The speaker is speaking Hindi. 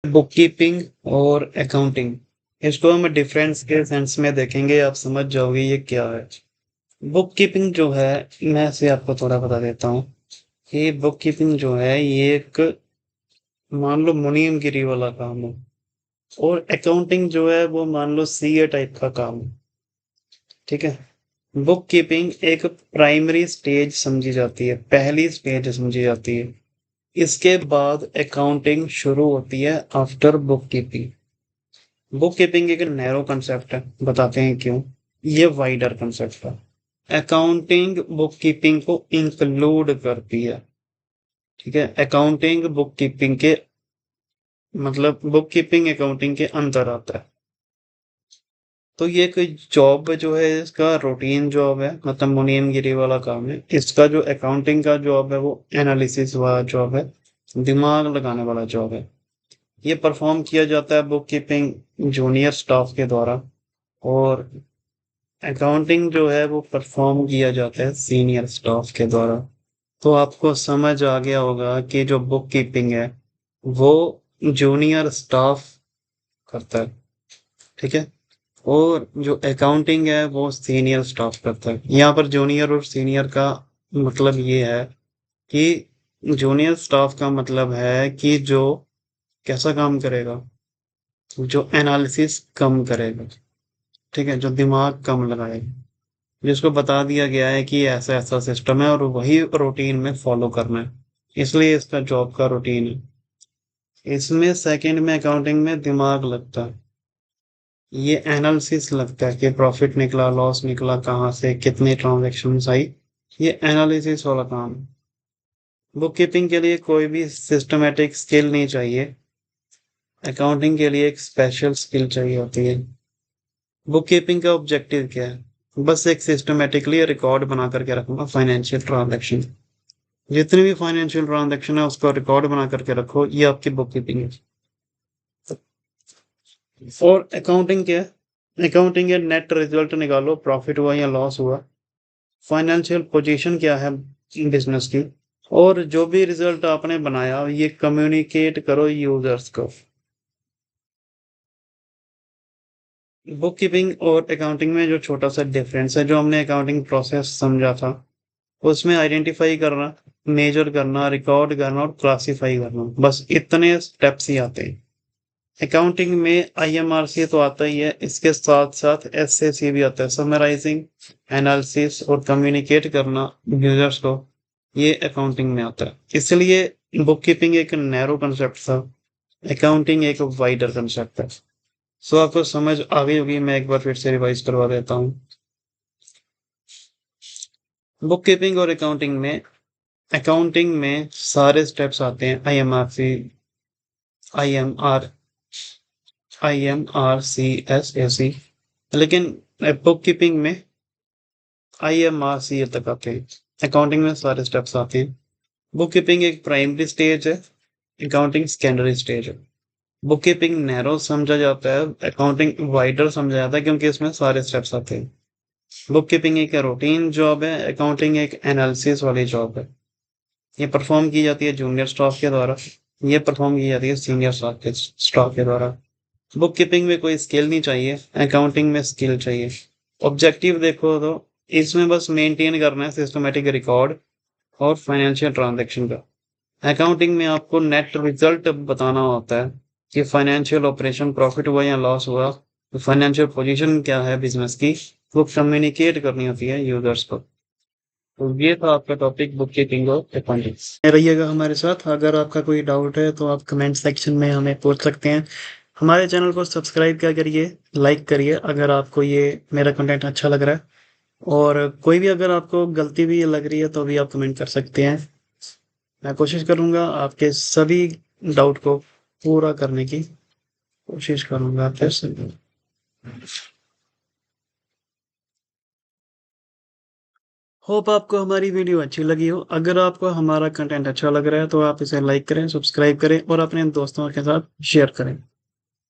बुक कीपिंग और अकाउंटिंग, इसको हम डिफरेंस के सेंस में देखेंगे, आप समझ जाओगे ये क्या है। बुक कीपिंग जो है, मैं से आपको थोड़ा बता देता हूँ कि बुक कीपिंग जो है ये एक, मान लो मुनीमगिरी वाला काम है, और अकाउंटिंग जो है वो मान लो सीए टाइप का काम है। ठीक है। बुक कीपिंग एक प्राइमरी स्टेज समझी जाती है, पहली स्टेज समझी जाती है। इसके बाद अकाउंटिंग शुरू होती है after book keeping. Book keeping एक नैरो कंसेप्ट है, बताते हैं क्यों। ये वाइडर कंसेप्ट है। अकाउंटिंग बुक कीपिंग को इंक्लूड करती है। ठीक है, अकाउंटिंग बुक कीपिंग के, मतलब बुक कीपिंग अकाउंटिंग के अंदर आता है। तो ये कोई जॉब जो है, इसका रूटीन जॉब है, मतलब मुनीमगिरी वाला काम है। इसका जो अकाउंटिंग का जॉब है वो एनालिसिस वाला जॉब है, दिमाग लगाने वाला जॉब है। ये परफॉर्म किया जाता है बुक कीपिंग जूनियर स्टाफ के द्वारा, और अकाउंटिंग जो है वो परफॉर्म किया जाता है सीनियर स्टाफ के द्वारा। तो आपको समझ आ गया होगा कि जो बुक कीपिंग है वो जूनियर स्टाफ करता है। ठीक है। और जो अकाउंटिंग है वो सीनियर स्टाफ करता है। यहाँ पर जूनियर और सीनियर का मतलब ये है कि जूनियर स्टाफ का मतलब है कि जो कैसा काम करेगा, जो एनालिसिस कम करेगा। ठीक है, जो दिमाग कम लगाएगा, जिसको बता दिया गया है कि ऐसा ऐसा सिस्टम है और वही रूटीन में फॉलो करना है, इसलिए इसका जॉब का रूटीन है। इसमें सेकंड में अकाउंटिंग में दिमाग लगता है, ये एनालिसिस लगता है कि प्रॉफिट निकला, लॉस निकला, कहाँ से कितनी ट्रांजैक्शन आई, ये एनालिसिस वाला काम है। बुक कीपिंग के लिए कोई भी सिस्टमेटिक स्किल नहीं चाहिए, अकाउंटिंग के लिए एक स्पेशल स्किल चाहिए होती है। बुक कीपिंग का ऑब्जेक्टिव क्या है, बस एक सिस्टमेटिकली रिकॉर्ड बना करके रखूंगा फाइनेंशियल ट्रांजैक्शन। जितनी भी फाइनेंशियल ट्रांजैक्शन है उसका रिकॉर्ड बना करके रखो, ये आपकी बुक कीपिंग है। और अकाउंटिंग क्या है, अकाउंटिंग है नेट रिजल्ट निकालो, प्रॉफिट हुआ या लॉस हुआ, फाइनेंशियल पोजीशन क्या है बिजनेस की, और जो भी रिजल्ट आपने बनाया ये कम्युनिकेट करो यूजर्स को। बुक कीपिंग और अकाउंटिंग में जो छोटा सा डिफरेंस है, जो हमने अकाउंटिंग प्रोसेस समझा था, उसमें आइडेंटिफाई करना, मेजर करना, रिकॉर्ड करना और क्लासिफाई करना, बस इतने स्टेप्स ही आते हैं। अकाउंटिंग में आईएमआरसी तो आता ही है, इसके साथ साथ एसएसी भी आता है, समराइजिंग, एनालिसिस और कम्युनिकेट करना यूजर्स को, ये अकाउंटिंग में आता है। इसलिए बुक कीपिंग एक नैरो कंसेप्ट था, अकाउंटिंग एक वाइडर कंसेप्ट है। सो आपको समझ आ गई होगी, मैं एक बार फिर से रिवाइज करवा देता हूँ। बुक कीपिंग और अकाउंटिंग में सारे स्टेप्स आते हैं, आई एम आर IMRCSAC, लेकिन बुक कीपिंग में IMRC तक आते हैं। अकाउंटिंग में सारे स्टेप्स आते हैं। बुक कीपिंग एक प्राइमरी स्टेज है, अकाउंटिंग सेकेंडरी स्टेज है। बुक कीपिंग नैरो समझा जाता है, अकाउंटिंग वाइडर समझा जाता है, क्योंकि इसमें सारे स्टेप्स आते हैं। बुक कीपिंग एक रूटीन जॉब है, अकाउंटिंग एक एनालिसिस वाली जॉब है। ये परफॉर्म की जाती है जूनियर स्टाफ के द्वारा, ये परफॉर्म की जाती है सीनियर स्टाफ के द्वारा। बुक कीपिंग में कोई स्किल नहीं चाहिए, अकाउंटिंग में स्किल चाहिए। ऑब्जेक्टिव देखो तो इसमें बस मेंटेन करना है सिस्टमेटिक रिकॉर्ड और फाइनेंशियल ट्रांजैक्शन का। अकाउंटिंग में आपको नेट रिजल्ट बताना होता है कि फाइनेंशियल ऑपरेशन प्रॉफिट हुआ या लॉस हुआ, तो फाइनेंशियल पोजीशन क्या है बिजनेस की, वो कम्युनिकेट करनी होती है यूजर्स को। तो ये था आपका टॉपिक, बुक कीपिंग और अकाउंटिंग। रहिएगा हमारे साथ, अगर आपका कोई डाउट है तो आप कमेंट सेक्शन में हमें पूछ सकते हैं। हमारे चैनल को सब्सक्राइब क्या करिए, लाइक करिए अगर आपको ये मेरा कंटेंट अच्छा लग रहा है, और कोई भी अगर आपको गलती भी लग रही है तो भी आप कमेंट कर सकते हैं। मैं कोशिश करूंगा आपके सभी डाउट को पूरा करने की कोशिश करूंगा आपके सभी। होप आपको हमारी वीडियो अच्छी लगी हो। अगर आपको हमारा कंटेंट अच्छा लग रहा है तो आप इसे लाइक करें, सब्सक्राइब करें और अपने दोस्तों के साथ शेयर करें।